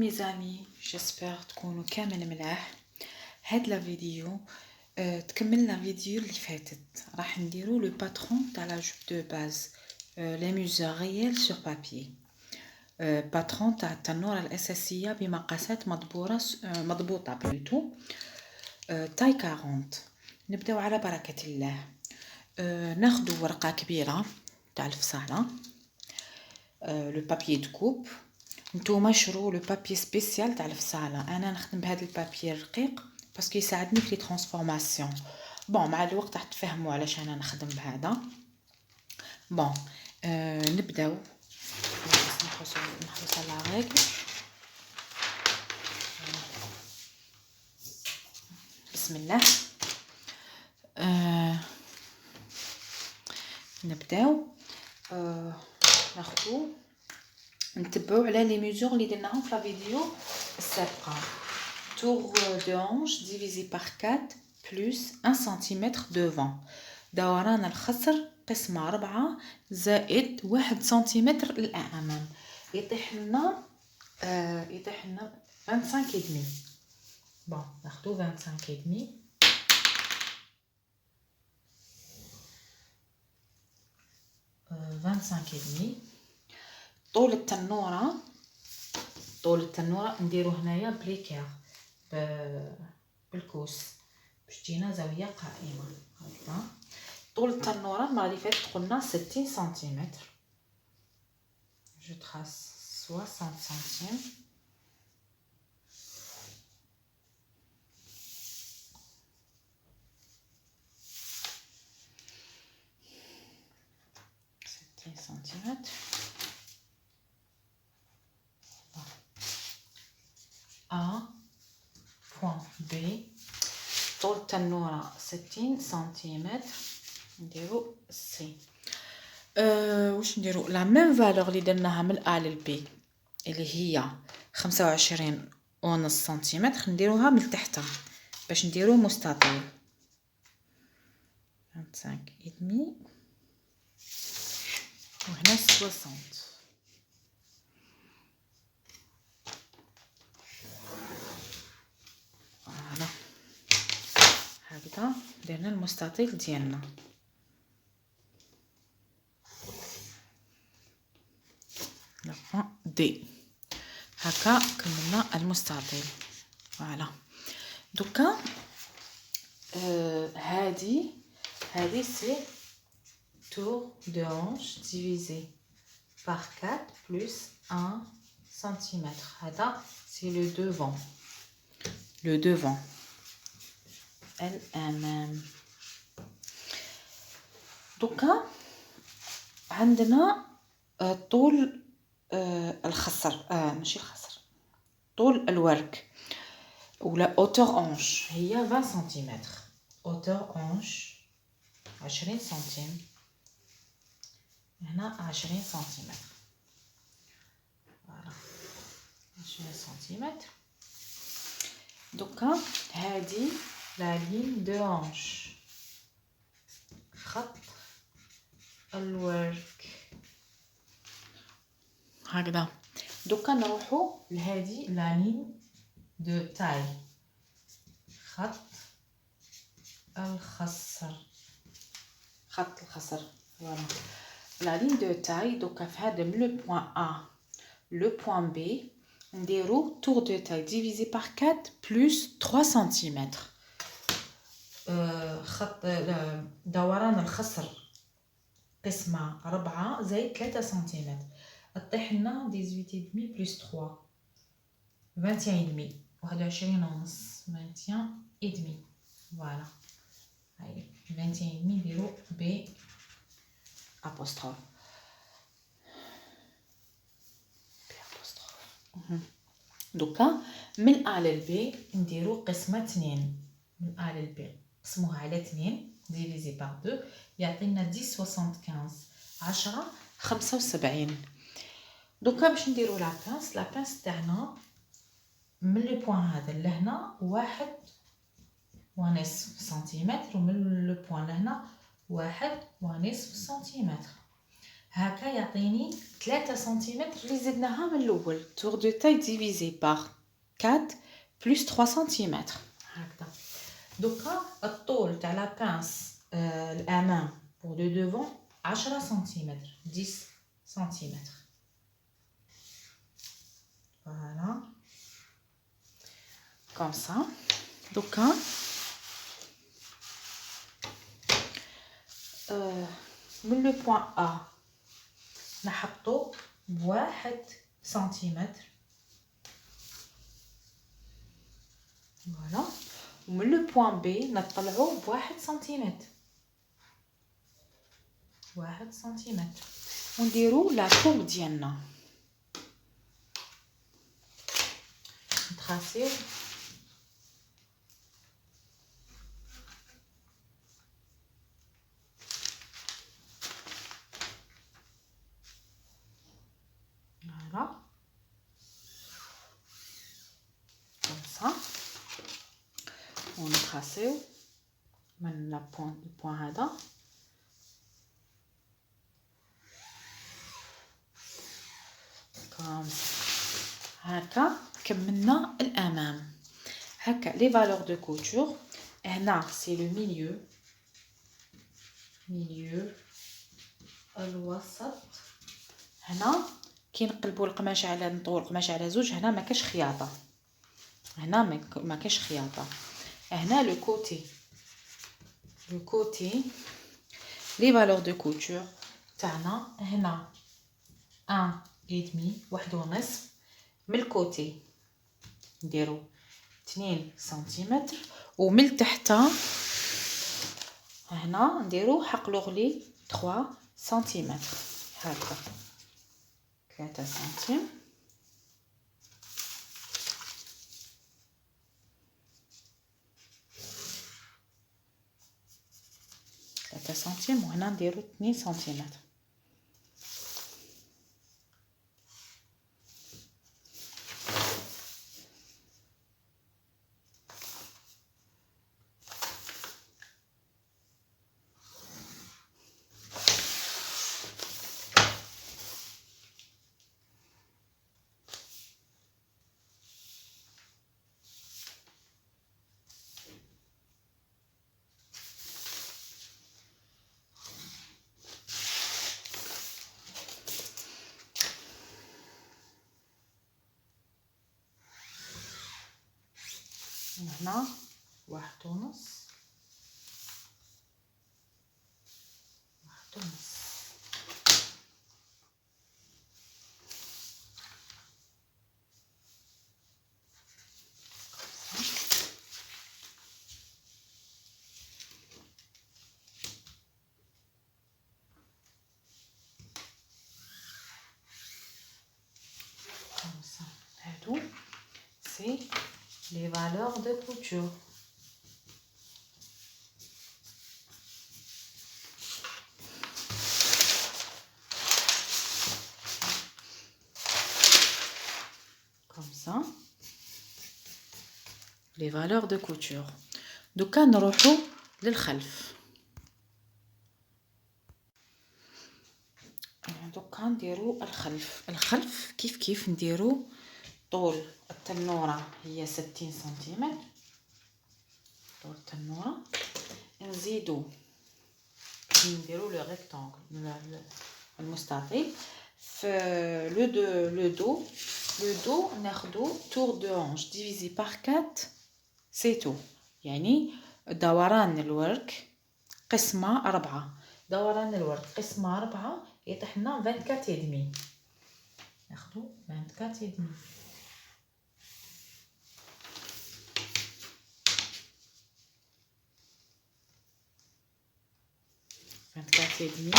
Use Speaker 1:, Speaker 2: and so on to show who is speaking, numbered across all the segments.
Speaker 1: mes amis, j'espère تكونوا كامل ملاح. هاد لا فيديو تكمل لا فيديو اللي فاتت. راح نديرو لو باترون تاع لا جوب دو باز لي ميزور ريال سور بابي. باترون تاع التنوره الاساسيه بمقاسات مضبوطه بلوتو تاي 40. نبداو على بركه الله. ناخدو ورقه كبيره تاع الفصاله، لو بابي دو كوب. نتوما شرو لو بابي سبيسيال تاع الفصاله. انا نخدم بهذا البابي الرقيق باسكو يساعدني في لي ترانسفورماسيون. بون مع الوقت راح تفهموا علاش انا نخدم بهذا. بون نبداو. نحرص على رجل. بسم الله. نبداو ناخذو نتبعوا على لي ميزور اللي درناهم في لا فيديو السابقه. tour de hanche divisé par 4 plus 1 cm devant. دوران الخصر قسمة 4 زائد 1 سنتيمتر الأمام. يطيح لنا 25 et demi. بون ناخدو 25 et demi. طول التنورة نديرو هنايا بليكير بالكوس باش تجينا زاوية قائمة هكذا. طول التنورة المرة اللي فاتت قلنا 60 سنتيمتر. جو تراس 60 سنتيم. سنتيمتر. A point B. طول التنورة 60 سنتيمتر. نديرو سي. واش نديرو لا ميم فالور اللي درناها من A لل B اللي هي 25 ونص سنتيمتر نديروها من تحت باش نديرو مستطيل. 25 et demi وهنا 60. فوالا هكذا درنا المستطيل ديالنا. لا دي هكا كملنا المستطيل. فوالا دوكا هادي سي tour de hanche divisé par 4 plus 1 cm. هذا c'est le devant. الأمام. دوكا عندنا طول الخصر ماشي الخصر، طول الورك ولا اوتور اونش هي 20 سنتيمتر. اوتور اونش 20 سنتيم. هنا 20 سنتيمتر. فوالا 20 سنتيمتر. دوكا هادي لا لين دو هانش، خط الورك هكذا. دوكا نروحو لهادي لا لين دو تاي، خط الخصر. فوالا لا لين دو تاي. دوكا في هذا من لو بوين A لو بوين B نديرو tour de taille divisé par 4 plus 3 cm. خط دوران الخصر قسمة 4 زائد 3 سنتيمتر. طيح لنا 18 دمي بلس 3 21 دمي 21 ونص 21 دمي. فوالا هاي 21 دمي نديرو ب ابوستروف. دوكا من A لل B نديرو قسمة 2. من A لل B قسموها على 2 ديفيزي بار 2 يعطينا 10 75 10 75. دوكا باش نديرو لابانس تاعنا من لو بوين هذا لهنا 1.5 سنتيمتر ومن لو بوين لهنا 1.5 سنتيمتر. هكا يعطيني 3 سنتيمتر اللي زدناها من الاول. tour de taille divisé par 4 plus 3 سنتيمتر هكذا. دوكا الطول تاع لا بانس الامام pour le devant 10 سنتيمتر 10 سنتيمتر. Voilà comme ça. دوكا من لو بوين A نحطو بواحد سنتيمتر. فوالا. ومن لو بوين B نطلعو بواحد سنتيمتر. 1 سنتيمتر. ونديرو لا كوب ديالنا. نتراسيو voilà comme ça. ونتراسيو من لا بوين هذا كوم هكا. كملنا الامام. هكا لي فالور دو كوتور. هنا سي لو ميليو الوسط. هنا كي نقلبوا القماش على نطول القماش على زوج، هنا ما كاش خياطه، هنا ما كاش خياطه. هنا لو كوتي لي فالور دو كوتور تاعنا. هنا 1.5 ونصف. من الكوتي نديرو 2 سنتيمتر. ومن التحت هنا نديرو حق لوغلي 3 سنتيمتر هكا. 3 سنتيم. وهنا نديرو 2 سنتيمتر. هنا 1 ونص. هادو سي les valeurs de couture. Comme ça. Les valeurs de couture. دوكا نروحو للخلف. دوكا نديرو الخلف كيف نديرو. طول التنورة هي 60 سنتيمتر. طول التنورة نزيدو نديرو لو ريكتانغل المستطيل. في لو دو ناخدو tour de hanche divisé par 4 c'est tout. يعني دوران الورك قسمة 4. دوران الورك قسمة 4 يطيح لنا 24 يدمي. ناخدو 24 يدمي. 24 يدمي.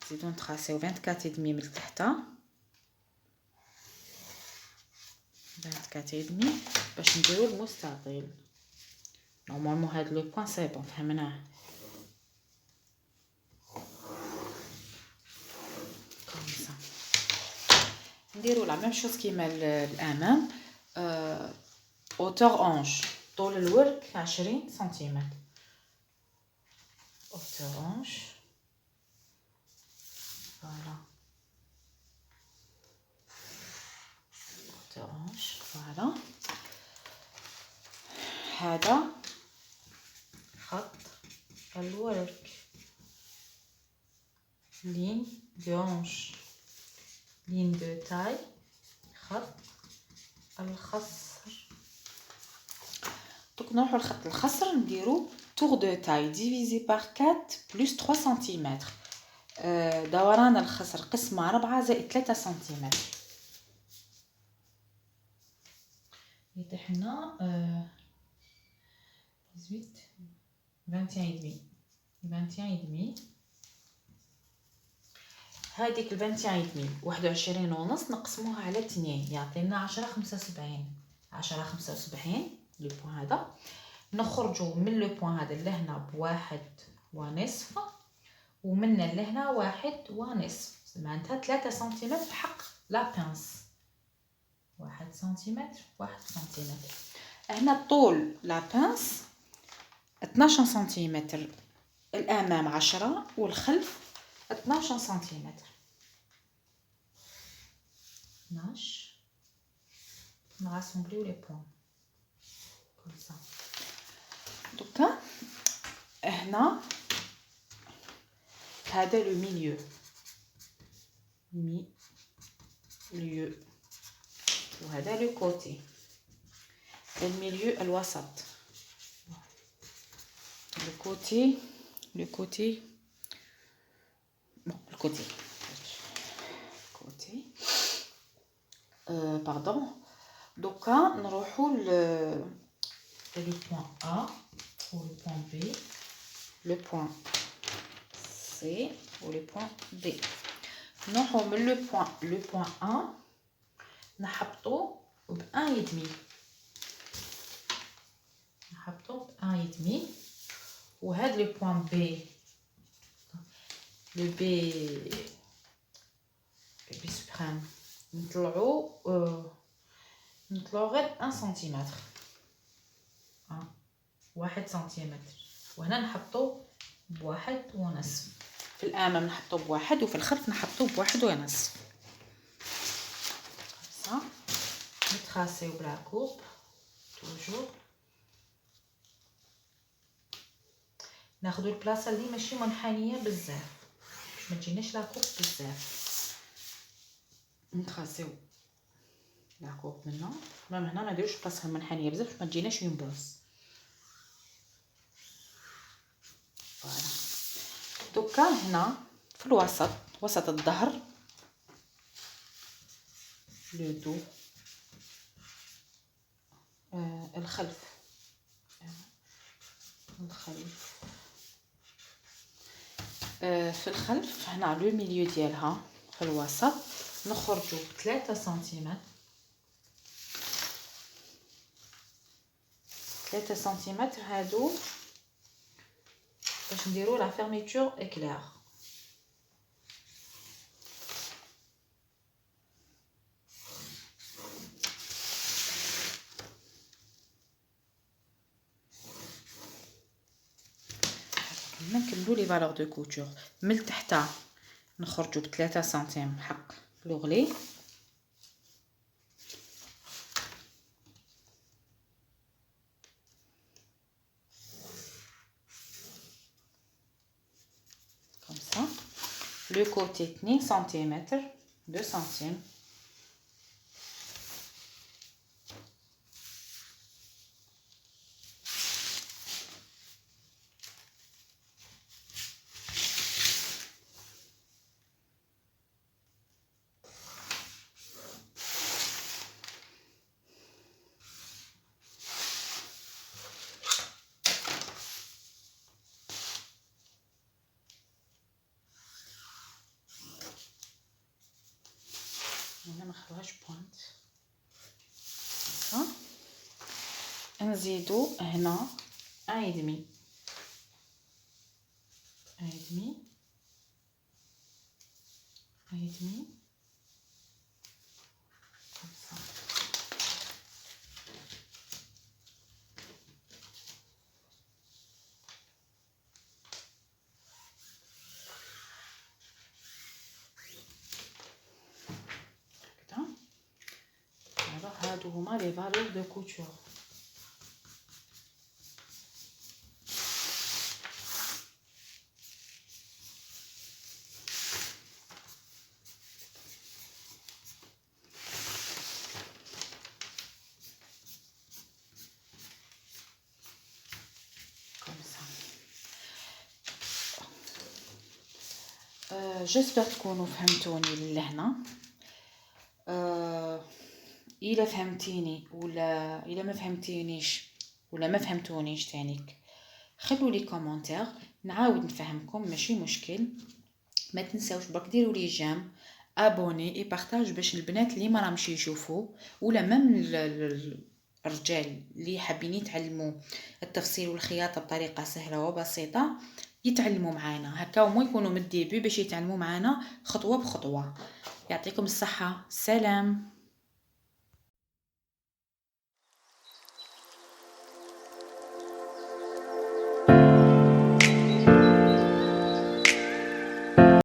Speaker 1: نزيدو نتراسيو 24 يدمي من التحت. 24 يدمي باش نديرو المستطيل. نورمالمون هاد لو بوين سي بون فهمناه. كومسا نديرو لا ميم شوز كيما الامام. اوتور اونش طول الورك 20 سنتيمتر. اوتور اونش فوالا فوالا. هذا خط الورك، لين دو هونش، لين دو تاي، خط الخصر. دوك نروحو لخط الخصر نديرو tour de taille divisé par 4 plus 3 cm. دوران الخصر قسمة 4 زائد 3 سنتيمتر. يطيح لنا 21 21 هذيك 21 ونص نقسموها على 2 يعطينا 10 75 لو بوين هذا. نخرجوا من لو بوين هذا لهنا بواحد ونصف، ومن لهنا واحد ونصف، معناتها 3 سنتيمتر حق لا بانس. 1 سنتيمتر 1 سنتيمتر. هنا طول لا بانس 12 سنتيمتر، الامام 10 والخلف 12 سنتيمتر. 12 نراسمبليو لي بوين كوم سا. دوكا هنا هذا لو ميليو، ميليو، وهذا لو كوتي، الميليو الوسط، لو كوتي باردون. دوكا نروحو لو بوين A و لو بوين B، لو بوين C و لو بوين D. نروحو من لو بوين A نحبطو ب 1.5، نحبطو ب 1.5. وهاد لو بوين B، لو بي سوبريم، نطلعو غير 1 سنتيمتر، 1 سنتيمتر. وهنا نحطو بواحد ونصف، في الامام نحطو بواحد وفي الخلف نحطو بواحد ونصف. صح نتراسيو بلا كوب توجور. ناخدو البلاصه اللي ماشي منحنيه بزاف باش ما تجيناش لا كوب بزاف. نتراسيو لا كوب منا، مام هنا ما نديروش بلاصه منحنيه بزاف باش ما تجيناش ينبوس. فوالا. دوكا هنا في الوسط، وسط الظهر، لو دو، الخلف في الخلف هنا لو ميليو ديالها في الوسط نخرجوا ب 3 سنتيمتر، 3 سنتيمتر هادو باش نديرو لا فيرميتور اكلير. نكملو لي فالور دو كوتور. من تحت نخرجوا ب 3 سنتيم حق لوغلي، كوم سا. لو كوتي 2 سنتيمتر، 2 سنتيم. هنا ما نخلوهاش بوينت. ها نزيدو هنا 1.5 هادو هما لي فالور دو كوتور. جيسبر تكونوا فهمتوني لهنا. الا فهمتيني ولا الا ما فهمتينيش ولا ما فهمتونيش تانيك، خلوا لي كومونتير نعاود نفهمكم، ماشي مشكل. ما تنساوش برك ديروا لي جيم، ابوني اي بارطاج باش البنات اللي ما راهمش يشوفوا ولا مام الرجال اللي حابين يتعلموا التفصيل والخياطه بطريقه سهله وبسيطه يتعلموا معانا هكا، وما يكونوا من الديبي باش يتعلموا معانا خطوه بخطوه. يعطيكم الصحه، سلام.